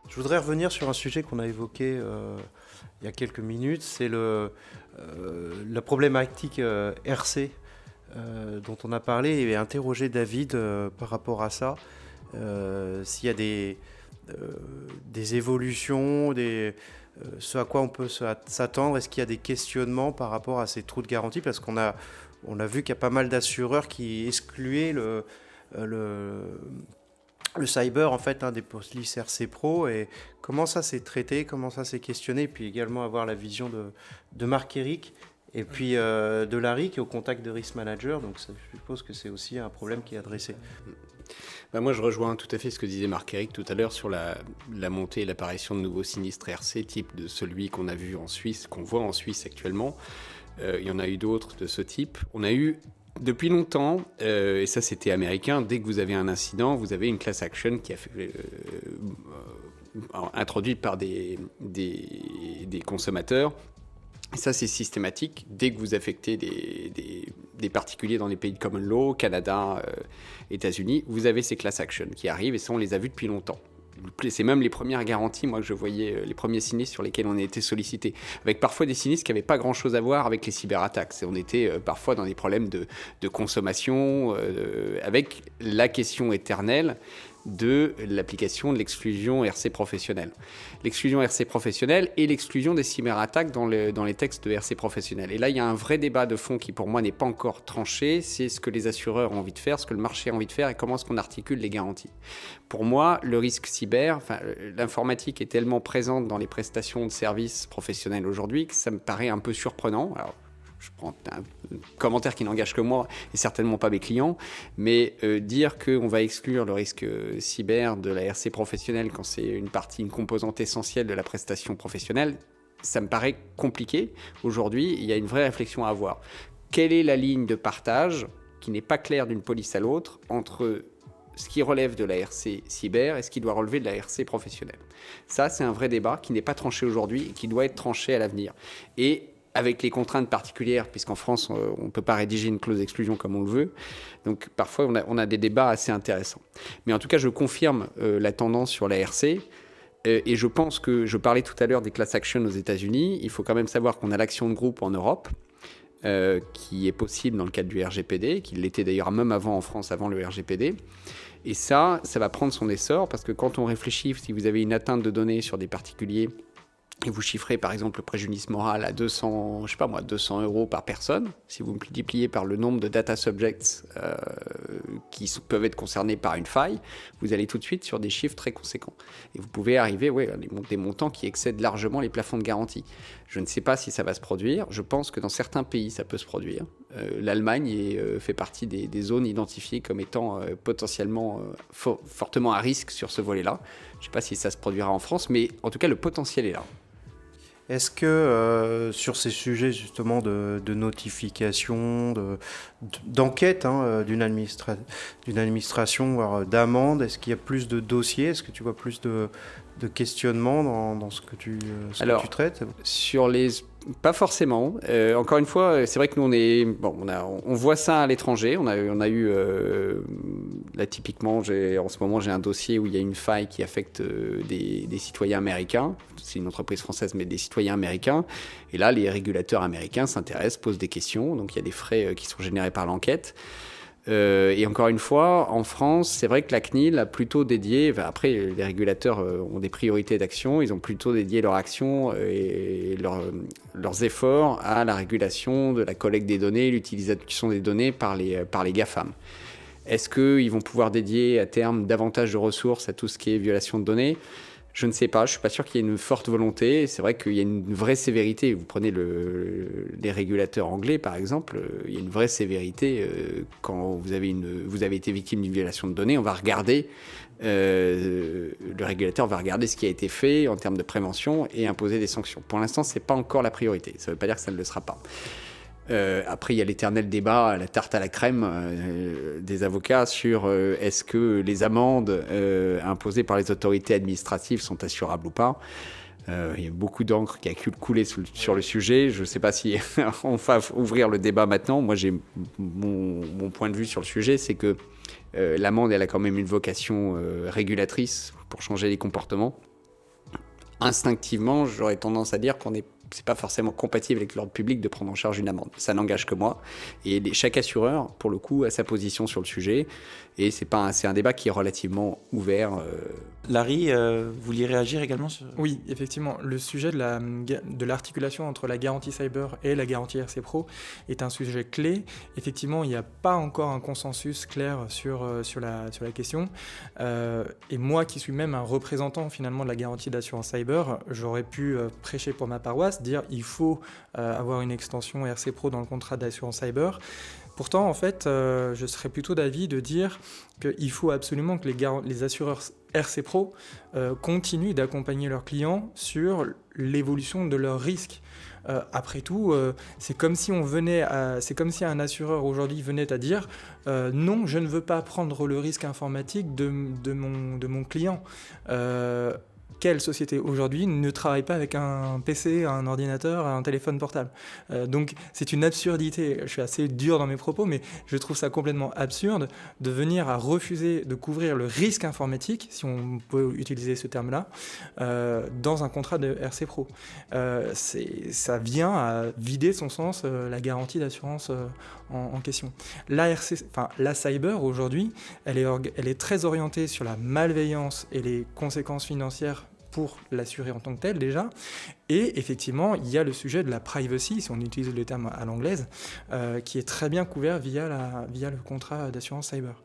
Je voudrais revenir sur un sujet qu'on a évoqué il y a quelques minutes, c'est la problématique RC dont on a parlé et interroger David par rapport à ça. S'il y a des évolutions, ce à quoi on peut s'attendre, est-ce qu'il y a des questionnements par rapport à ces trous de garantie? Parce qu'on a vu qu'il y a pas mal d'assureurs qui excluaient le cyber en fait des polices RC Pro, et comment ça s'est traité, comment ça s'est questionné, et puis également avoir la vision de Marc-Éric et puis de Larry qui est au contact de Risk Manager, donc ça, je suppose que c'est aussi un problème qui est adressé. Moi je rejoins tout à fait ce que disait Marc-Éric tout à l'heure sur la montée et l'apparition de nouveaux sinistres RC type de celui qu'on a vu en Suisse, qu'on voit en Suisse actuellement. Il y en a eu d'autres de ce type. On a eu depuis longtemps, et ça c'était américain, dès que vous avez un incident, vous avez une class action qui a fait, introduite par des consommateurs. Et ça c'est systématique. Dès que vous affectez des particuliers dans les pays de common law, Canada, États-Unis, vous avez ces class action qui arrivent, et ça on les a vus depuis longtemps. C'est même les premières garanties, moi, que je voyais, les premiers sinistres sur lesquels on a été sollicité, avec parfois des sinistres qui n'avaient pas grand-chose à voir avec les cyberattaques. On était parfois dans des problèmes de consommation, avec la question éternelle de l'application de l'exclusion RC professionnelle. L'exclusion RC professionnelle et l'exclusion des cyberattaques dans les textes de RC professionnel. Et là, il y a un vrai débat de fond qui, pour moi, n'est pas encore tranché. C'est ce que les assureurs ont envie de faire, ce que le marché a envie de faire et comment est-ce qu'on articule les garanties. Pour moi, le risque cyber, l'informatique est tellement présente dans les prestations de services professionnels aujourd'hui que ça me paraît un peu surprenant. Alors, je prends un commentaire qui n'engage que moi et certainement pas mes clients, mais dire qu'on va exclure le risque cyber de la RC professionnelle quand c'est une composante essentielle de la prestation professionnelle, ça me paraît compliqué. Aujourd'hui, il y a une vraie réflexion à avoir. Quelle est la ligne de partage qui n'est pas claire d'une police à l'autre entre ce qui relève de la RC cyber et ce qui doit relever de la RC professionnelle? Ça, c'est un vrai débat qui n'est pas tranché aujourd'hui et qui doit être tranché à l'avenir. Et avec les contraintes particulières, puisqu'en France, on ne peut pas rédiger une clause d'exclusion comme on le veut. Donc, parfois, on a des débats assez intéressants. Mais en tout cas, je confirme la tendance sur la RC. Et je pense que, je parlais tout à l'heure des class actions aux États-Unis. Il faut quand même savoir qu'on a l'action de groupe en Europe, qui est possible dans le cadre du RGPD, qui l'était d'ailleurs même avant en France, avant le RGPD. Et ça va prendre son essor, parce que quand on réfléchit, si vous avez une atteinte de données sur des particuliers, et vous chiffrez par exemple le préjudice moral à 200 € par personne, si vous multipliez par le nombre de data subjects qui peuvent être concernés par une faille, vous allez tout de suite sur des chiffres très conséquents. Et vous pouvez arriver à des montants qui excèdent largement les plafonds de garantie. Je ne sais pas si ça va se produire. Je pense que dans certains pays, ça peut se produire. L'Allemagne fait partie des zones identifiées comme étant potentiellement fortement à risque sur ce volet-là. Je ne sais pas si ça se produira en France, mais en tout cas, le potentiel est là. Est-ce que sur ces sujets justement de notification, d'enquête d'une administration, voire d'amende, est-ce qu'il y a plus de dossiers? Est-ce que tu vois plus de questionnements dans ce que tu traites? Pas forcément. Encore une fois, c'est vrai que nous on voit ça à l'étranger. On a eu là typiquement, en ce moment j'ai un dossier où il y a une faille qui affecte des citoyens américains. C'est une entreprise française, mais des citoyens américains. Et là, les régulateurs américains s'intéressent, posent des questions. Donc il y a des frais qui sont générés par l'enquête. Et encore une fois, en France, c'est vrai que la CNIL a plutôt dédié, après les régulateurs ont des priorités d'action, ils ont plutôt dédié leur action et leurs efforts à la régulation de la collecte des données, l'utilisation des données par les GAFAM. Est-ce qu'ils vont pouvoir dédier à terme davantage de ressources à tout ce qui est violation de données ? Je ne sais pas, je ne suis pas sûr qu'il y ait une forte volonté. C'est vrai qu'il y a une vraie sévérité. Vous prenez les régulateurs anglais, par exemple, il y a une vraie sévérité. Quand vous avez été victime d'une violation de données, on va regarder, le régulateur va regarder ce qui a été fait en termes de prévention et imposer des sanctions. Pour l'instant, ce n'est pas encore la priorité. Ça ne veut pas dire que ça ne le sera pas. Après, il y a l'éternel débat, la tarte à la crème des avocats sur est-ce que les amendes imposées par les autorités administratives sont assurables ou pas. Il y a beaucoup d'encre qui a coulé sur le sujet. Je ne sais pas si on va ouvrir le débat maintenant. Moi, j'ai mon point de vue sur le sujet, c'est que l'amende, elle a quand même une vocation régulatrice pour changer les comportements. Instinctivement, j'aurais tendance à dire c'est pas forcément compatible avec l'ordre public de prendre en charge une amende. Ça n'engage que moi. Et chaque assureur, pour le coup, a sa position sur le sujet. Et c'est un débat qui est relativement ouvert. Larry, vous vouliez réagir également sur... Oui, effectivement. Le sujet de l'articulation entre la garantie cyber et la garantie RC Pro est un sujet clé. Effectivement, il n'y a pas encore un consensus clair sur la question. Et moi, qui suis même un représentant finalement de la garantie d'assurance cyber, j'aurais pu prêcher pour ma paroisse, dire il faut avoir une extension RC Pro dans le contrat d'assurance cyber. Pourtant, en fait, je serais plutôt d'avis de dire qu'il faut absolument que les assureurs RC Pro continuent d'accompagner leurs clients sur l'évolution de leurs risques. Après tout, c'est comme si un assureur aujourd'hui venait à dire non, je ne veux pas prendre le risque informatique de mon client. Quelle société aujourd'hui ne travaille pas avec un PC, un ordinateur, un téléphone portable ? Donc c'est une absurdité. Je suis assez dur dans mes propos, mais je trouve ça complètement absurde de venir à refuser de couvrir le risque informatique, si on peut utiliser ce terme-là, dans un contrat de RC Pro. Ça vient à vider son sens la garantie d'assurance en question. La cyber aujourd'hui, elle est très orientée sur la malveillance et les conséquences financières pour l'assurer en tant que tel déjà. Et effectivement, il y a le sujet de la privacy, si on utilise le terme à l'anglaise, qui est très bien couvert via le contrat d'assurance cyber.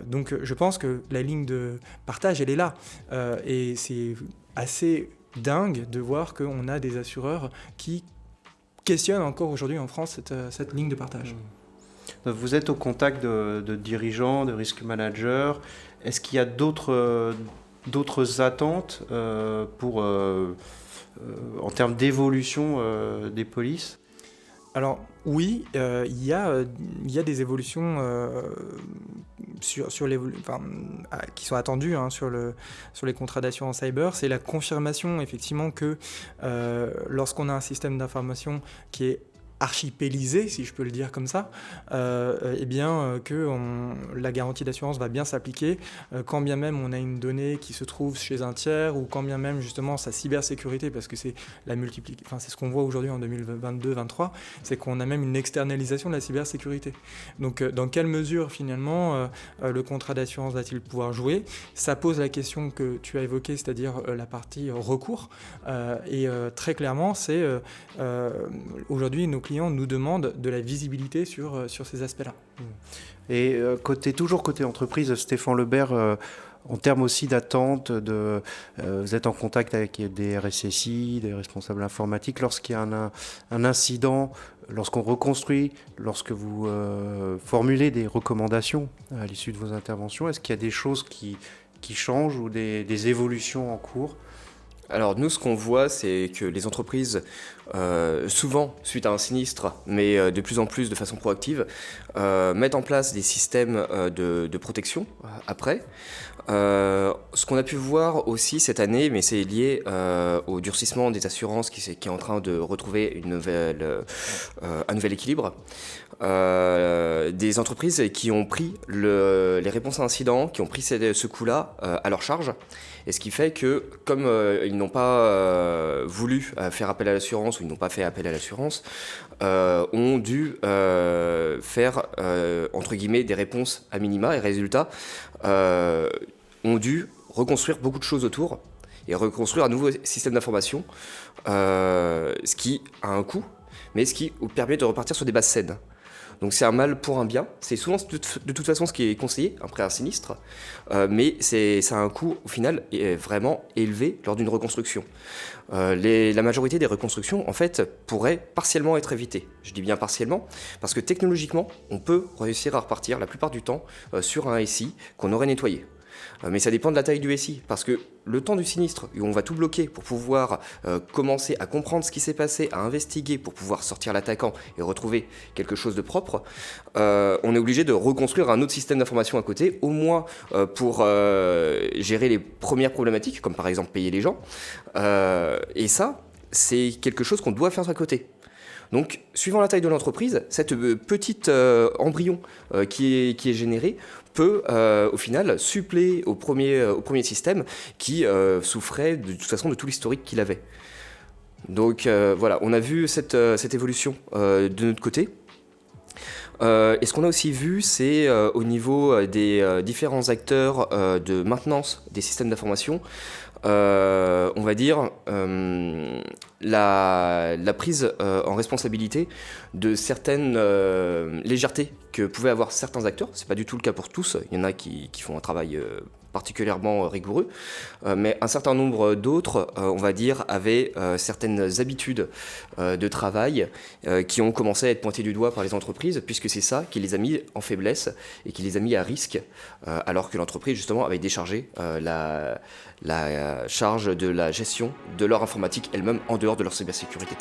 Donc je pense que la ligne de partage, elle est là. Et c'est assez dingue de voir qu'on a des assureurs qui questionnent encore aujourd'hui en France cette ligne de partage. Vous êtes au contact de dirigeants, de risk managers. Est-ce qu'il y a d'autres attentes en termes d'évolution des polices ? Alors oui, il y a des évolutions qui sont attendues sur les contrats d'assurance cyber. C'est la confirmation effectivement que lorsqu'on a un système d'information qui est archipélisé, si je peux le dire comme ça, que la garantie d'assurance va bien s'appliquer, quand bien même on a une donnée qui se trouve chez un tiers, ou quand bien même justement sa cybersécurité, parce que c'est c'est ce qu'on voit aujourd'hui en 2022-2023, c'est qu'on a même une externalisation de la cybersécurité. Donc dans quelle mesure finalement le contrat d'assurance va-t-il pouvoir jouer ? Ça pose la question que tu as évoquée, c'est-à-dire la partie recours, et très clairement c'est aujourd'hui nos clients nous demandent de la visibilité sur ces aspects-là. Et toujours côté entreprise, Stéphane Lebert, en termes aussi d'attente, vous êtes en contact avec des RSSI, des responsables informatiques, lorsqu'il y a un incident, lorsqu'on reconstruit, lorsque vous formulez des recommandations à l'issue de vos interventions, est-ce qu'il y a des choses qui changent ou des évolutions en cours ? Alors nous, ce qu'on voit, c'est que les entreprises, souvent suite à un sinistre, mais de plus en plus de façon proactive, mettent en place des systèmes de protection après. Ce qu'on a pu voir aussi cette année, mais c'est lié au durcissement des assurances qui est en train de retrouver un nouvel équilibre. Des entreprises qui ont pris les réponses à incidents, qui ont pris ce coup-là à leur charge. Et ce qui fait que, comme ils n'ont pas voulu faire appel à l'assurance, ou ils n'ont pas fait appel à l'assurance, ont dû faire, entre guillemets, des réponses à minima, et résultat, ont dû reconstruire beaucoup de choses autour, et reconstruire un nouveau système d'information, ce qui a un coût, mais ce qui permet de repartir sur des bases saines. Donc c'est un mal pour un bien, c'est souvent de toute façon ce qui est conseillé après un sinistre, mais ça a un coût au final vraiment élevé lors d'une reconstruction. La majorité des reconstructions en fait pourraient partiellement être évitées. Je dis bien partiellement, parce que technologiquement on peut réussir à repartir la plupart du temps sur un SI qu'on aurait nettoyé. Mais ça dépend de la taille du SI, parce que le temps du sinistre, où on va tout bloquer pour pouvoir commencer à comprendre ce qui s'est passé, à investiguer pour pouvoir sortir l'attaquant et retrouver quelque chose de propre, on est obligé de reconstruire un autre système d'information à côté, au moins pour gérer les premières problématiques, comme par exemple payer les gens. Et ça, c'est quelque chose qu'on doit faire à côté. Donc, suivant la taille de l'entreprise, cette petite embryon qui est généré peut, au final, suppléer au premier système qui souffrait de toute façon de tout l'historique qu'il avait. Donc, voilà, on a vu cette évolution de notre côté. Et ce qu'on a aussi vu, c'est au niveau des différents acteurs de maintenance des systèmes d'information, on va dire la prise en responsabilité de certaines légèretés que pouvaient avoir certains acteurs. C'est pas du tout le cas pour tous. Il y en a qui font un travail particulièrement rigoureux, mais un certain nombre d'autres, on va dire, avaient certaines habitudes de travail qui ont commencé à être pointées du doigt par les entreprises, puisque c'est ça qui les a mis en faiblesse et qui les a mis à risque, alors que l'entreprise, justement, avait déchargé la charge de la gestion de leur informatique elle-même en dehors de leur cybersécurité.